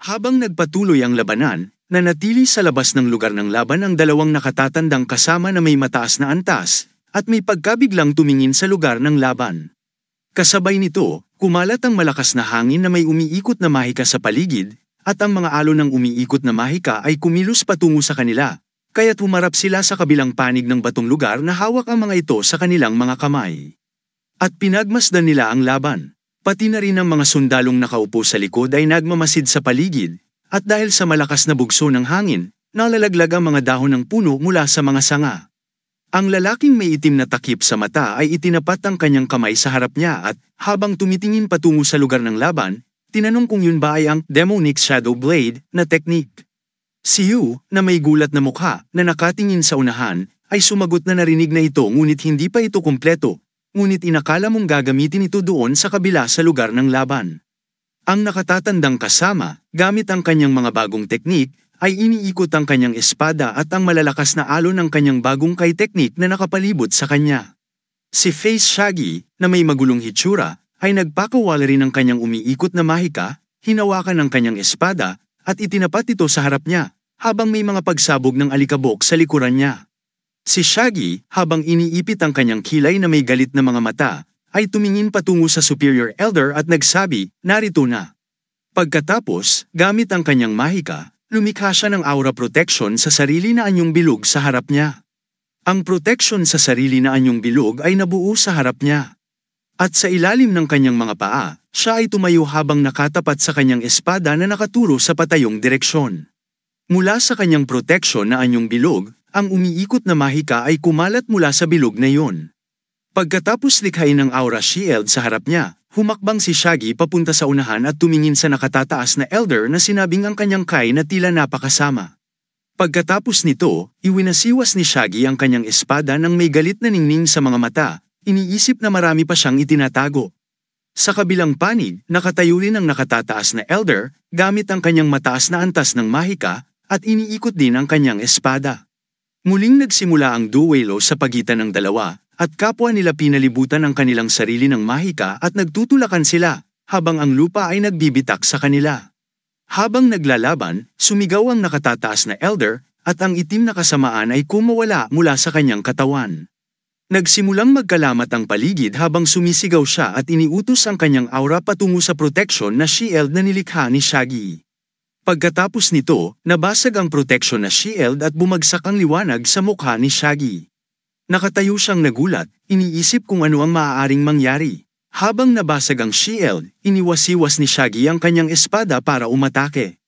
Habang nagpatuloy ang labanan, nanatili sa labas ng lugar ng laban ang dalawang nakatatandang kasama na may mataas na antas, at may pagkabiglang tumingin sa lugar ng laban. Kasabay nito, kumalat ang malakas na hangin na may umiikot na mahika sa paligid, at ang mga alon ng umiikot na mahika ay kumilos patungo sa kanila, kaya't humarap sila sa kabilang panig ng batong lugar na hawak ang mga ito sa kanilang mga kamay. At pinagmasdan nila ang laban. Pati na rin ang mga sundalong nakaupo sa likod ay nagmamasid sa paligid, at dahil sa malakas na bugso ng hangin, nalalaglag ang mga dahon ng puno mula sa mga sanga. Ang lalaking may itim na takip sa mata ay itinapat ang kanyang kamay sa harap niya at, habang tumitingin patungo sa lugar ng laban, tinanong kung yun ba ay ang Demonic Shadow Blade na teknik. Si Yu, na may gulat na mukha na nakatingin sa unahan, ay sumagot na narinig na ito ngunit hindi pa ito kumpleto. Ngunit inakala mong gagamitin ito doon sa kabila sa lugar ng laban. Ang nakatatandang kasama, gamit ang kanyang mga bagong teknik, ay iniikot ang kanyang espada at ang malalakas na alon ng kanyang bagong kay teknik na nakapalibot sa kanya. Si Face Shaggy, na may magulong hitsura, ay nagpakawala rin ng kanyang umiikot na mahika, hinawakan ang kanyang espada, at itinapat ito sa harap niya, habang may mga pagsabog ng alikabok sa likuran niya. Si Shaggy, habang iniipit ang kanyang kilay na may galit na mga mata, ay tumingin patungo sa Superior Elder at nagsabi, narito na. Pagkatapos, gamit ang kanyang mahika, lumikha siya ng aura protection sa sarili na anyong bilog sa harap niya. Ang protection sa sarili na anyong bilog ay nabuo sa harap niya. At sa ilalim ng kanyang mga paa, siya ay tumayo habang nakatapat sa kanyang espada na nakaturo sa patayong direksyon. Mula sa kanyang protection na anyong bilog, ang umiikot na mahika ay kumalat mula sa bilog na iyon. Pagkatapos likhain ng aura shield sa harap niya, humakbang si Shaggy papunta sa unahan at tumingin sa nakatataas na elder na sinabing ang kanyang kai na tila napakasama. Pagkatapos nito, iwinasiwas ni Shaggy ang kanyang espada nang may galit na ningning sa mga mata, iniisip na marami pa siyang itinatago. Sa kabilang panig, nakatayo rin ang nakatataas na elder, gamit ang kanyang mataas na antas ng mahika, at iniikot din ang kanyang espada. Muling nagsimula ang duelo sa pagitan ng dalawa, at kapwa nila pinalibutan ang kanilang sarili ng mahika at nagtutulakan sila, habang ang lupa ay nagbibitak sa kanila. Habang naglalaban, sumigaw ang nakatataas na elder, at ang itim na kasamaan ay kumawala mula sa kanyang katawan. Nagsimulang magkalamat ang paligid habang sumisigaw siya at iniutos ang kanyang aura patungo sa protection na shield na nilikha ni Shaggy. Pagkatapos nito, nabasag ang protection na shield at bumagsak ang liwanag sa mukha ni Shaggy. Nakatayo siyang nagulat, iniisip kung ano ang maaaring mangyari. Habang nabasag ang shield, iniwasiwas ni Shaggy ang kanyang espada para umatake.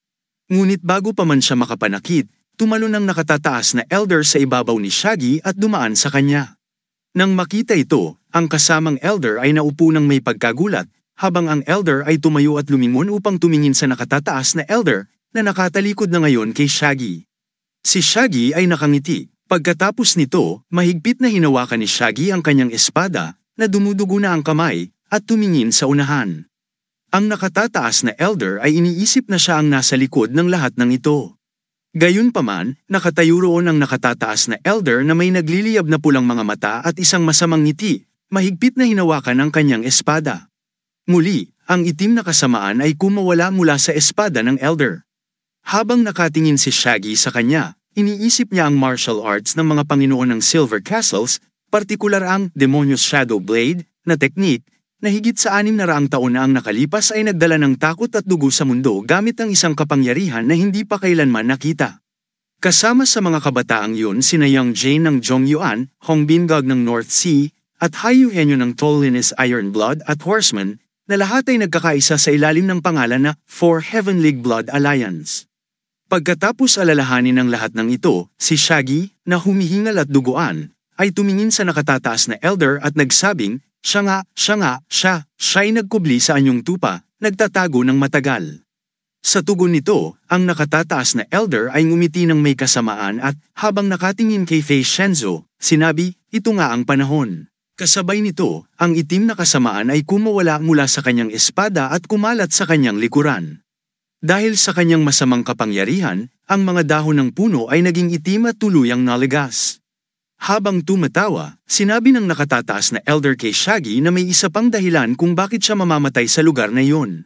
Ngunit bago pa man siya makapanakit, tumalon ang nakatataas na elder sa ibabaw ni Shaggy at dumaan sa kanya. Nang makita ito, ang kasamang elder ay naupo ng may pagkagulat, habang ang elder ay tumayo at lumingon upang tumingin sa nakatataas na elder, na nakatalikod na ngayon kay Shaggy. Si Shaggy ay nakangiti, pagkatapos nito, mahigpit na hinawakan ni Shaggy ang kanyang espada, na dumudugo na ang kamay, at tumingin sa unahan. Ang nakatataas na elder ay iniisip na siya ang nasa likod ng lahat ng ito. Gayunpaman, nakatayo roon ang nakatataas na elder na may nagliliyab na pulang mga mata at isang masamang ngiti, mahigpit na hinawakan ang kanyang espada. Muli, ang itim na kasamaan ay kumawala mula sa espada ng elder. Habang nakatingin si Shaggy sa kanya, iniisip niya ang martial arts ng mga Panginoon ng Silver Castles, partikular ang Demonious Shadow Blade na teknik, na higit sa 600 taon na ang nakalipas ay nagdala ng takot at dugo sa mundo gamit ang isang kapangyarihan na hindi pa kailanman nakita. Kasama sa mga kabataang yun sina Yang Jane ng Zhongyuan, Hong Bingog ng North Sea, at Hai Yuhenyo ng Tollin's Ironblood at Horseman, na lahat ay nagkakaisa sa ilalim ng pangalan na Four Heavenly Blood Alliance. Pagkatapos alalahanin ng lahat ng ito, si Shaggy, na humihingal at duguan, ay tumingin sa nakatataas na elder at nagsabing, siya ay nagkubli sa anyong tupa, nagtatago ng matagal. Sa tugon nito, ang nakatataas na elder ay ngumiti ng may kasamaan at, habang nakatingin kay Fei Shenzo, sinabi, ito nga ang panahon. Kasabay nito, ang itim na kasamaan ay kumawala mula sa kanyang espada at kumalat sa kanyang likuran. Dahil sa kanyang masamang kapangyarihan, ang mga dahon ng puno ay naging itim at tuluyang naligas. Habang tumatawa, sinabi ng nakatataas na elder kay Shaggy na may isa pang dahilan kung bakit siya mamamatay sa lugar na iyon.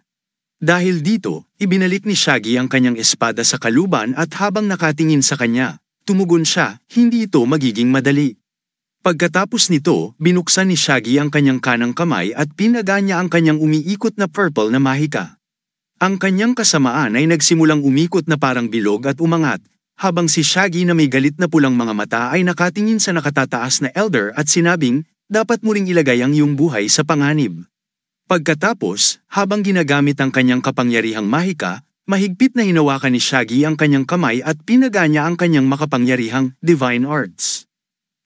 Dahil dito, ibinalik ni Shaggy ang kanyang espada sa kaluban at habang nakatingin sa kanya, tumugon siya, hindi ito magiging madali. Pagkatapos nito, binuksan ni Shaggy ang kanyang kanang kamay at pinaga niya ang kanyang umiikot na purple na mahika. Ang kanyang kasamaan ay nagsimulang umikot na parang bilog at umangat, habang si Shaggy na may galit na pulang mga mata ay nakatingin sa nakatataas na elder at sinabing, dapat mo ring ilagay ang iyong buhay sa panganib. Pagkatapos, habang ginagamit ang kanyang kapangyarihang mahika, mahigpit na hinawakan ni Shaggy ang kanyang kamay at pinaga niya ang kanyang makapangyarihang divine arts.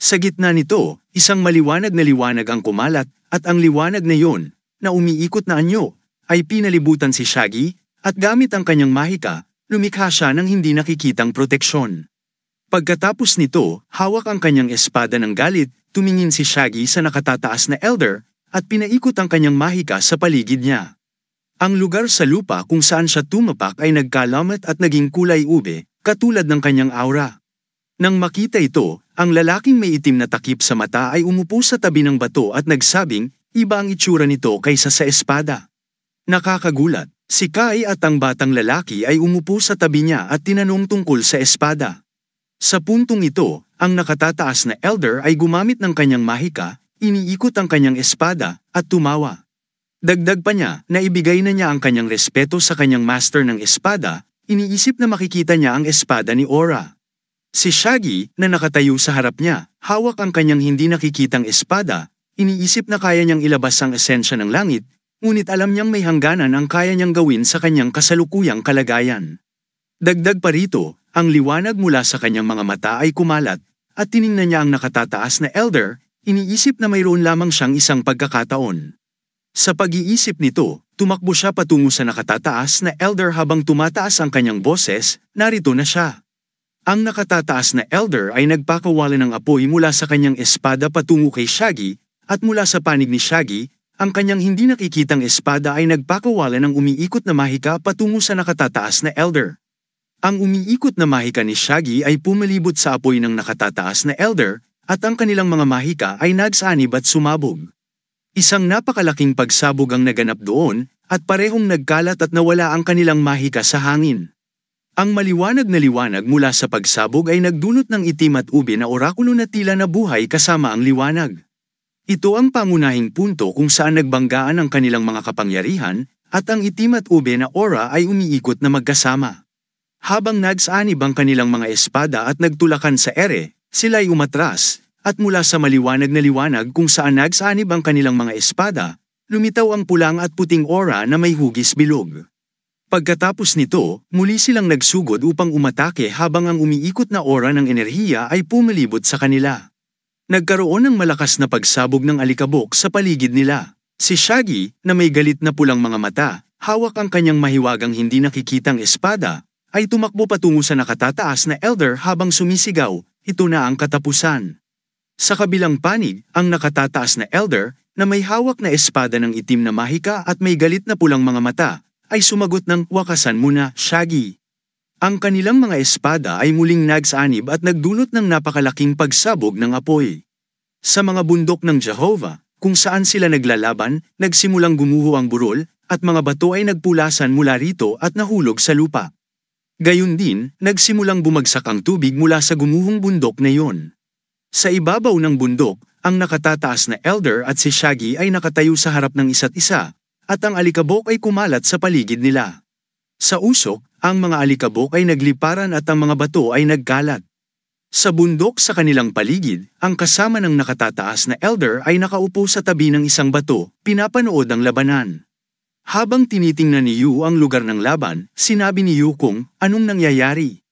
Sa gitna nito, isang maliwanag na liwanag ang kumalat, at ang liwanag na iyon, na umiikot na anyo, ay pinalibutan si Shaggy, at gamit ang kanyang mahika, lumikha siya ng hindi nakikitang proteksyon. Pagkatapos nito, hawak ang kanyang espada ng galit, tumingin si Shaggy sa nakatataas na elder, at pinaikot ang kanyang mahika sa paligid niya. Ang lugar sa lupa kung saan siya tumapak ay nagkalamat at naging kulay ube, katulad ng kanyang aura. Nang makita ito, ang lalaking may itim na takip sa mata ay umupo sa tabi ng bato at nagsabing, iba ang itsura nito kaysa sa espada. Nakakagulat, si Kai at ang batang lalaki ay umupo sa tabi niya at tinanong tungkol sa espada. Sa puntong ito, ang nakatataas na elder ay gumamit ng kanyang mahika, iniikot ang kanyang espada, at tumawa. Dagdag pa niya na ibigay na niya ang kanyang respeto sa kanyang master ng espada, iniisip na makikita niya ang espada ni Aura. Si Shaggy, na nakatayo sa harap niya, hawak ang kanyang hindi nakikitang espada, iniisip na kaya niyang ilabas ang esensya ng langit, ngunit alam niyang may hangganan ang kaya niyang gawin sa kanyang kasalukuyang kalagayan. Dagdag pa rito, ang liwanag mula sa kanyang mga mata ay kumalat, at tiningnan niya ang nakatataas na elder, iniisip na mayroon lamang siyang isang pagkakataon. Sa pag-iisip nito, tumakbo siya patungo sa nakatataas na elder habang tumataas ang kanyang boses, narito na siya. Ang nakatataas na elder ay nagpakawalan ng apoy mula sa kanyang espada patungo kay Shaggy, at mula sa panig ni Shaggy, ang kanyang hindi nakikitang espada ay nagpakawalan ng umiikot na mahika patungo sa nakatataas na elder. Ang umiikot na mahika ni Shaggy ay pumalibot sa apoy ng nakatataas na elder, at ang kanilang mga mahika ay nagsanib at sumabog. Isang napakalaking pagsabog ang naganap doon, at parehong nagkalat at nawala ang kanilang mahika sa hangin. Ang maliwanag na liwanag mula sa pagsabog ay nagdulot ng itim at ube na orakulo na tila na buhay kasama ang liwanag. Ito ang pangunahing punto kung saan nagbanggaan ang kanilang mga kapangyarihan, at ang itim at ube na aura ay umiikot na magkasama. Habang nagsanib ang kanilang mga espada at nagtulakan sa ere, sila'y umatras, at mula sa maliwanag na liwanag kung saan nagsanib ang kanilang mga espada, lumitaw ang pulang at puting aura na may hugis bilog. Pagkatapos nito, muli silang nagsugod upang umatake habang ang umiikot na aura ng enerhiya ay pumalibot sa kanila. Nagkaroon ng malakas na pagsabog ng alikabok sa paligid nila. Si Shaggy, na may galit na pulang mga mata, hawak ang kanyang mahiwagang hindi nakikitang espada, ay tumakbo patungo sa nakatataas na elder habang sumisigaw, ito na ang katapusan. Sa kabilang panig, ang nakatataas na elder, na may hawak na espada ng itim na mahika at may galit na pulang mga mata, ay sumagot ng, wakasan mo na, Shaggy. Ang kanilang mga espada ay muling nagsanib at nagdulot ng napakalaking pagsabog ng apoy. Sa mga bundok ng Jehovah, kung saan sila naglalaban, nagsimulang gumuho ang burol, at mga bato ay nagpulasan mula rito at nahulog sa lupa. Gayun din, nagsimulang bumagsak ang tubig mula sa gumuhong bundok na iyon. Sa ibabaw ng bundok, ang nakatataas na elder at si Shaggy ay nakatayo sa harap ng isa't isa, at ang alikabok ay kumalat sa paligid nila. Sa usok, ang mga alikabok ay nagliparan at ang mga bato ay nagkalat. Sa bundok sa kanilang paligid, ang kasama ng nakatataas na elder ay nakaupo sa tabi ng isang bato, pinapanood ang labanan. Habang tinitingnan ni Yu ang lugar ng laban, sinabi ni Yu kung, anong nangyayari?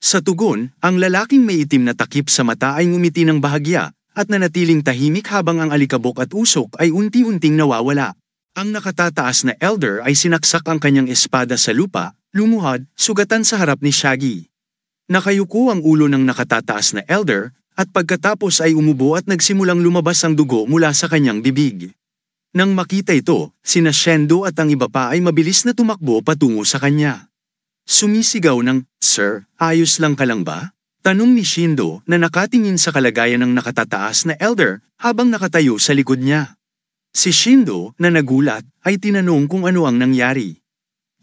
Sa tugon, ang lalaking may itim na takip sa mata ay ngumiti ng bahagya, at nanatiling tahimik habang ang alikabok at usok ay unti-unting nawawala. Ang nakatataas na elder ay sinaksak ang kanyang espada sa lupa, lumuhad, sugatan sa harap ni Shaggy. Nakayuko ang ulo ng nakatataas na elder, at pagkatapos ay umubo at nagsimulang lumabas ang dugo mula sa kanyang bibig. Nang makita ito, sina Shendo at ang iba pa ay mabilis na tumakbo patungo sa kanya. Sumisigaw ng, Sir, ayos lang ka lang ba? Tanong ni Shindo na nakatingin sa kalagayan ng nakatataas na elder habang nakatayo sa likod niya. Si Shindo, na nagulat, ay tinanong kung ano ang nangyari.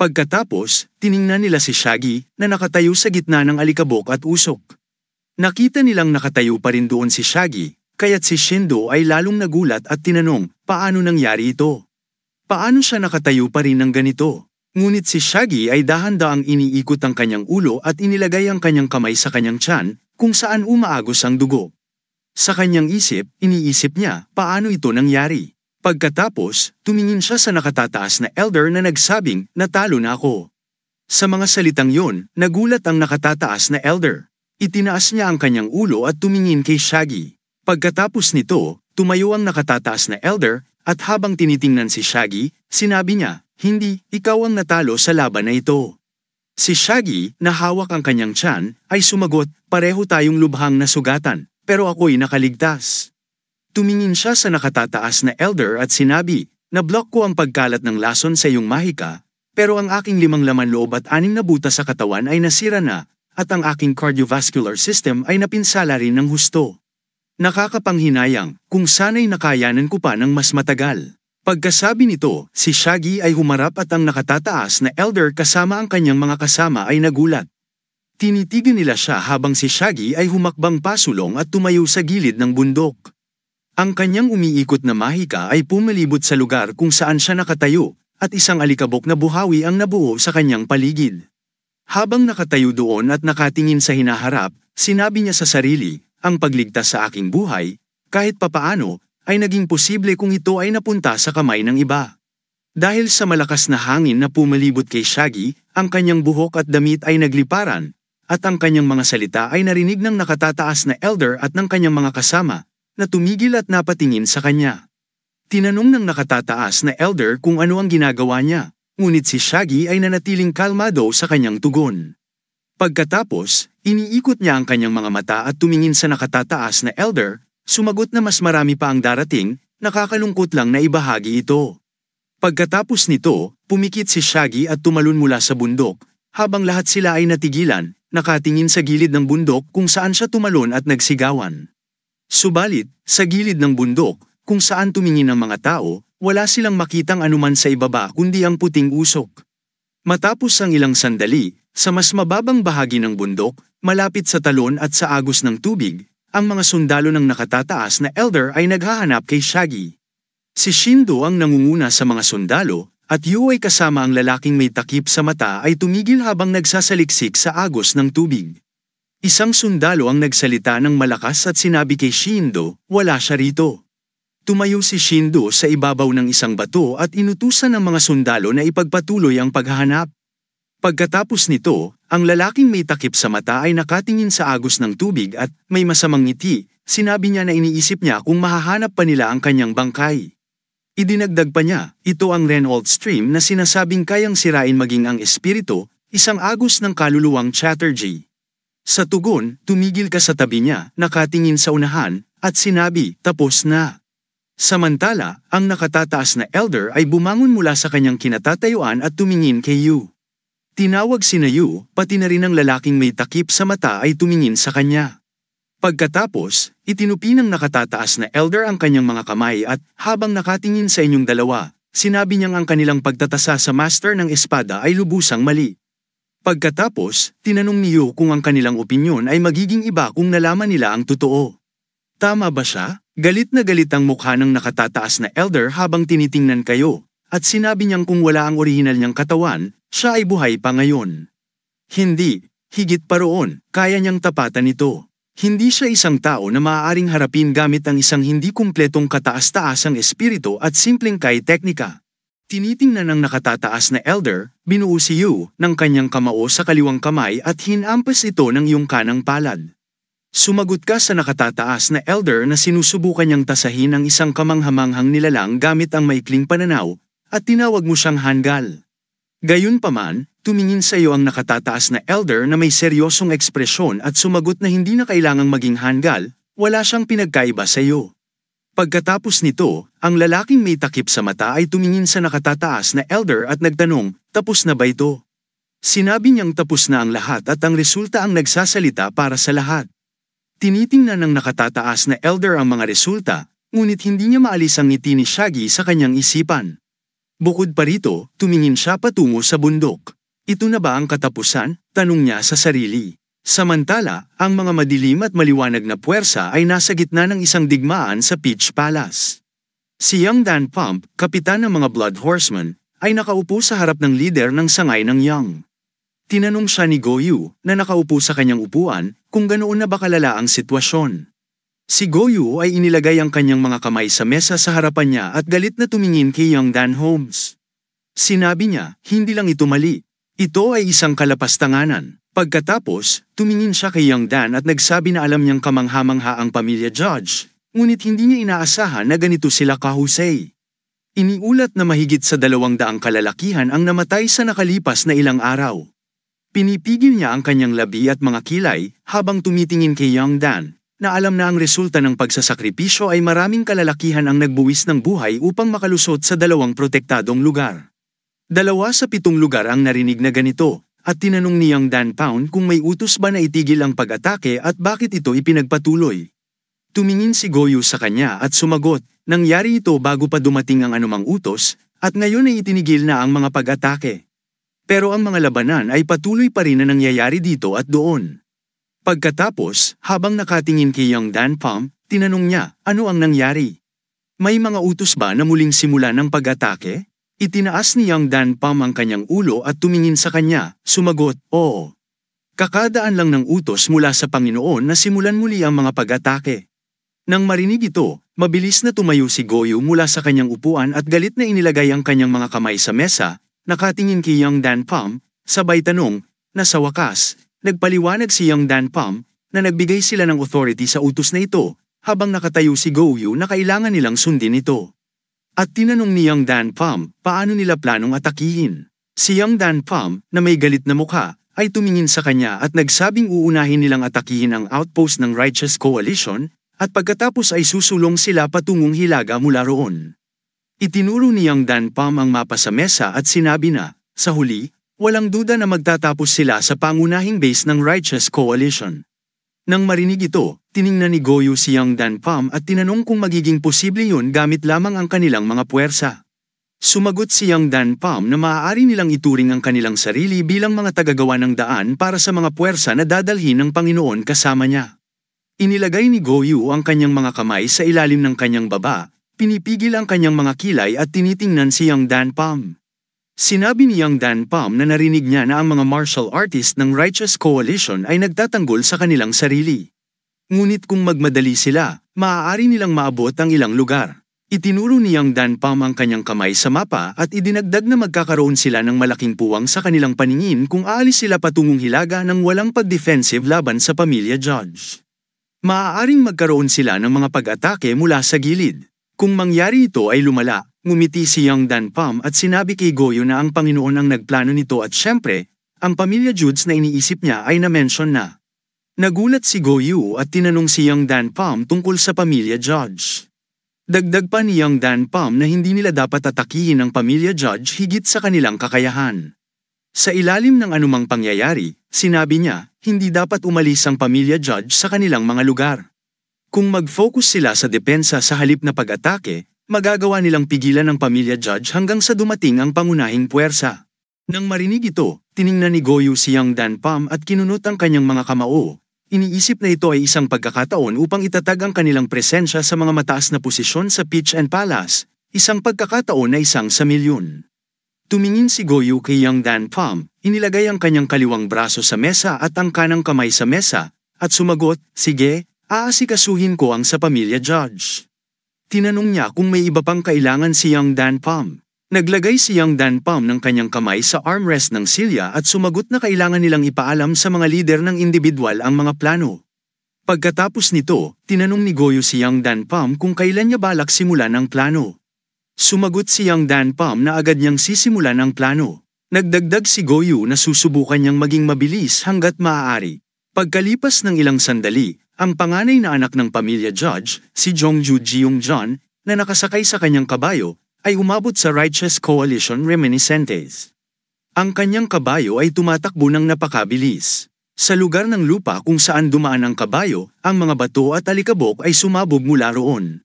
Pagkatapos, tiningnan nila si Shaggy na nakatayo sa gitna ng alikabok at usok. Nakita nilang nakatayo pa rin doon si Shaggy, kaya't si Shindo ay lalong nagulat at tinanong, paano nangyari ito? Paano siya nakatayo pa rin ng ganito? Ngunit si Shaggy ay dahan-daang iniikot ang kanyang ulo at inilagay ang kanyang kamay sa kanyang tiyan, kung saan umaagos ang dugo. Sa kanyang iniisip niya, paano ito nangyari? Pagkatapos, tumingin siya sa nakatataas na elder na nagsabing, natalo na ako. Sa mga salitang yon, nagulat ang nakatataas na elder. Itinaas niya ang kanyang ulo at tumingin kay Shaggy. Pagkatapos nito, tumayo ang nakatataas na elder, at habang tinitingnan si Shaggy, sinabi niya, hindi, ikaw ang natalo sa laban na ito. Si Shaggy, na hawak ang kanyang tiyan, ay sumagot, pareho tayong lubhang nasugatan, pero ako'y nakaligtas. Tumingin siya sa nakatataas na elder at sinabi, na-block ko ang pagkalat ng lason sa iyong mahika, pero ang aking 5 laman loob at 6 na butas sa katawan ay nasira na, at ang aking cardiovascular system ay napinsala rin ng husto. Nakakapanghinayang, kung sana'y nakayanan ko pa ng mas matagal. Pagkasabi nito, si Shaggy ay humarap at ang nakatataas na elder kasama ang kanyang mga kasama ay nagulat. Tinitigan nila siya habang si Shaggy ay humakbang pasulong at tumayo sa gilid ng bundok. Ang kanyang umiikot na mahika ay pumalibot sa lugar kung saan siya nakatayo, at isang alikabok na buhawi ang nabuo sa kanyang paligid. Habang nakatayo doon at nakatingin sa hinaharap, sinabi niya sa sarili, ang pagligtas sa aking buhay, kahit papaano, ay naging posible kung ito ay napunta sa kamay ng iba. Dahil sa malakas na hangin na pumalibot kay Shaggy, ang kanyang buhok at damit ay nagliparan, at ang kanyang mga salita ay narinig ng nakatataas na elder at ng kanyang mga kasama, na tumigil at napatingin sa kanya. Tinanong ng nakatataas na elder kung ano ang ginagawa niya, ngunit si Shaggy ay nanatiling kalmado sa kanyang tugon. Pagkatapos, iniikot niya ang kanyang mga mata at tumingin sa nakatataas na elder, sumagot na mas marami pa ang darating, nakakalungkot lang na ibahagi ito. Pagkatapos nito, pumikit si Shaggy at tumalon mula sa bundok, habang lahat sila ay natigilan, nakatingin sa gilid ng bundok kung saan siya tumalon at nagsigawan. Subalit, sa gilid ng bundok, kung saan tumingin ang mga tao, wala silang makitang anuman sa ibaba kundi ang puting usok. Matapos ang ilang sandali, sa mas mababang bahagi ng bundok, malapit sa talon at sa agos ng tubig, ang mga sundalo ng nakatataas na elder ay naghahanap kay Shaggy. Si Shindo ang nangunguna sa mga sundalo, at Yu ay kasama ang lalaking may takip sa mata ay tumigil habang nagsasaliksik sa agos ng tubig. Isang sundalo ang nagsalita ng malakas at sinabi kay Shindo, wala siya rito. Tumayo si Shindo sa ibabaw ng isang bato at inutusan ng mga sundalo na ipagpatuloy ang paghahanap. Pagkatapos nito, ang lalaking may takip sa mata ay nakatingin sa agos ng tubig at may masamang ngiti, sinabi niya na iniisip niya kung mahahanap pa nila ang kanyang bangkay. Idinagdag pa niya, ito ang Renault stream na sinasabing kayang sirain maging ang espiritu, isang agos ng kaluluwang Chatterjee. Sa tugon, tumigil ka sa tabi niya, nakatingin sa unahan, at sinabi, tapos na. Samantala, ang nakatataas na elder ay bumangon mula sa kanyang kinatatayuan at tumingin kay Yu. Tinawag sina Yu, pati na rin ang lalaking may takip sa mata ay tumingin sa kanya. Pagkatapos, itinupi ng nakatataas na elder ang kanyang mga kamay at, habang nakatingin sa inyong dalawa, sinabi niyang ang kanilang pagtatasa sa master ng espada ay lubusang mali. Pagkatapos, tinanong ni Yu kung ang kanilang opinyon ay magiging iba kung nalaman nila ang totoo. Tama ba siya? Galit na galit ang mukha ng nakatataas na elder habang tinitingnan kayo, at sinabi niyang kung wala ang orihinal niyang katawan, siya ay buhay pa ngayon. Hindi, higit pa roon, kaya niyang tapatan ito. Hindi siya isang tao na maaaring harapin gamit ang isang hindi kumpletong kataas-taasang espiritu at simpleng teknika. Tinitingnan ng nakatataas na elder, binuo si Yu ng kanyang kamao sa kaliwang kamay at hinampas ito ng iyong kanang palad. Sumagot ka sa nakatataas na elder na sinusubukan niyang tasahin ang isang kamanghamanghang nilalang gamit ang maikling pananaw, at tinawag mo siyang hanggal. Gayunpaman, tumingin sa iyo ang nakatataas na elder na may seryosong ekspresyon at sumagot na hindi na kailangang maging hanggal, wala siyang pinagkaiba sa iyo. Pagkatapos nito, ang lalaking may takip sa mata ay tumingin sa nakatataas na elder at nagtanong, tapos na ba ito? Sinabi niyang tapos na ang lahat at ang resulta ang nagsasalita para sa lahat. Tinitingnan ng nakatataas na elder ang mga resulta, ngunit hindi niya maalis ang ngiti ni Shaggy sa kanyang isipan. Bukod pa rito, tumingin siya patungo sa bundok. Ito na ba ang katapusan? Tanong niya sa sarili. Samantala, ang mga madilim at maliwanag na puwersa ay nasa gitna ng isang digmaan sa Peach Palace. Si Young Dan Pump, kapitan ng mga Blood Horsemen, ay nakaupo sa harap ng lider ng sangay ng Young. Tinanong siya ni Goyu, na nakaupo sa kanyang upuan, kung ganoon na ba kalala ang sitwasyon. Si Goyu ay inilagay ang kanyang mga kamay sa mesa sa harapan niya at galit na tumingin kay Young Dan Holmes. Sinabi niya, hindi lang ito mali. Ito ay isang kalapastanganan. Pagkatapos, tumingin siya kay Young Dan at nagsabi na alam niyang kamangha-mangha ang pamilya Judge, ngunit hindi niya inaasahan na ganito sila kahusay. Iniulat na mahigit sa 200 kalalakihan ang namatay sa nakalipas na ilang araw. Pinipigil niya ang kanyang labi at mga kilay habang tumitingin kay Young Dan, na alam na ang resulta ng pagsasakripisyo ay maraming kalalakihan ang nagbuwis ng buhay upang makalusot sa 2 protektadong lugar. 2 sa 7 lugar ang narinig na ganito, at tinanong ni Young Dan Pound kung may utos ba na itigil ang pag-atake at bakit ito ipinagpatuloy. Tumingin si Goyu sa kanya at sumagot, nangyari ito bago pa dumating ang anumang utos, at ngayon ay itinigil na ang mga pag-atake. Pero ang mga labanan ay patuloy pa rin na nangyayari dito at doon. Pagkatapos, habang nakatingin kay Young Dan Pump, tinanong niya, ano ang nangyari? May mga utos ba na muling simula ng pag-atake? Itinaas ni Young Dan Pump ang kanyang ulo at tumingin sa kanya, sumagot, oo. Kakadaan lang ng utos mula sa Panginoon na simulan muli ang mga pag-atake. Nang marinig ito, mabilis na tumayo si Goyu mula sa kanyang upuan at galit na inilagay ang kanyang mga kamay sa mesa, nakatingin kay Young Dan Pump, sabay tanong, na sa wakas, nagpaliwanag si Young Dan Pump na nagbigay sila ng authority sa utos na ito, habang nakatayo si Goyu na kailangan nilang sundin ito. At tinanong ni Young Dan Pump, paano nila planong atakihin? Si Young Dan Pump, na may galit na mukha, ay tumingin sa kanya at nagsabing uunahin nilang atakihin ang outpost ng Righteous Coalition, at pagkatapos ay susulong sila patungong Hilaga mula roon. Itinuro ni Young Dan Pump ang mapa sa mesa at sinabi na, sa huli, walang duda na magtatapos sila sa pangunahing base ng Righteous Coalition. Nang marinig ito, tiningnan ni Goyu si Young Dan Pump at tinanong kung magiging posible yun gamit lamang ang kanilang mga puwersa. Sumagot si Young Dan Pump na maaari nilang ituring ang kanilang sarili bilang mga tagagawa ng daan para sa mga puwersa na dadalhin ng Panginoon kasama niya. Inilagay ni Goyu ang kanyang mga kamay sa ilalim ng kanyang baba, pinipigil ang kanyang mga kilay at tinitingnan si Young Dan Pump. Sinabi ni Young Dan Pump na narinig niya na ang mga martial artist ng Righteous Coalition ay nagtatanggol sa kanilang sarili. Ngunit kung magmadali sila, maaari nilang maabot ang ilang lugar. Itinuro ni Young Dan Pump ang kanyang kamay sa mapa at idinagdag na magkakaroon sila ng malaking puwang sa kanilang paningin kung aalis sila patungong Hilaga ng walang pag-defensive laban sa pamilya Judge. Maaaring magkaroon sila ng mga pag-atake mula sa gilid. Kung mangyari ito ay lumala, ngumiti si Young Dan Pump at sinabi kay Goyu na ang Panginoon ang nagplano nito at syempre, ang pamilya Judge na iniisip niya ay na-mention na. Nagulat si Goyu at tinanong si Young Dan Pump tungkol sa pamilya Judge. Dagdag pa ni Young Dan Pump na hindi nila dapat atakihin ang pamilya Judge higit sa kanilang kakayahan. Sa ilalim ng anumang pangyayari, sinabi niya, hindi dapat umalis ang pamilya Judge sa kanilang mga lugar. Kung mag-focus sila sa depensa sa halip na pag-atake, magagawa nilang pigilan ang pamilya Judge hanggang sa dumating ang pangunahing puwersa. Nang marinig ito, tiningnan ni Goyu si Young Dan Pump at kinunot ang kanyang mga kamao. Iniisip na ito ay isang pagkakataon upang itatag ang kanilang presensya sa mga mataas na posisyon sa Peach and Palace, isang pagkakataon na 1 sa milyon. Tumingin si Goyu kay Young Dan Pump, inilagay ang kanyang kaliwang braso sa mesa at ang kanang kamay sa mesa, at sumagot, sige, aasikasuhin ko ang sa pamilya Judge. Tinanong niya kung may iba pang kailangan si Young Dan Pump. Naglagay si Young Dan Pump ng kanyang kamay sa armrest ng silya at sumagot na kailangan nilang ipaalam sa mga lider ng individual ang mga plano. Pagkatapos nito, tinanong ni Goyu si Young Dan Pump kung kailan niya balak simulan ang plano. Sumagot si Young Dan Pump na agad niyang sisimulan ang plano. Nagdagdag si Goyu na susubukan niyang maging mabilis hanggat maaari. Pagkalipas ng ilang sandali, ang panganay na anak ng pamilya Judge, si Jongju Jeong-jeon, na nakasakay sa kanyang kabayo, ay umabot sa Righteous Coalition Reminiscentes. Ang kanyang kabayo ay tumatakbo ng napakabilis. Sa lugar ng lupa kung saan dumaan ang kabayo, ang mga bato at alikabok ay sumabog mula roon.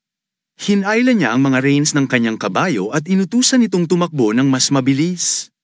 Hinayla niya ang mga reins ng kanyang kabayo at inutusan itong tumakbo ng mas mabilis.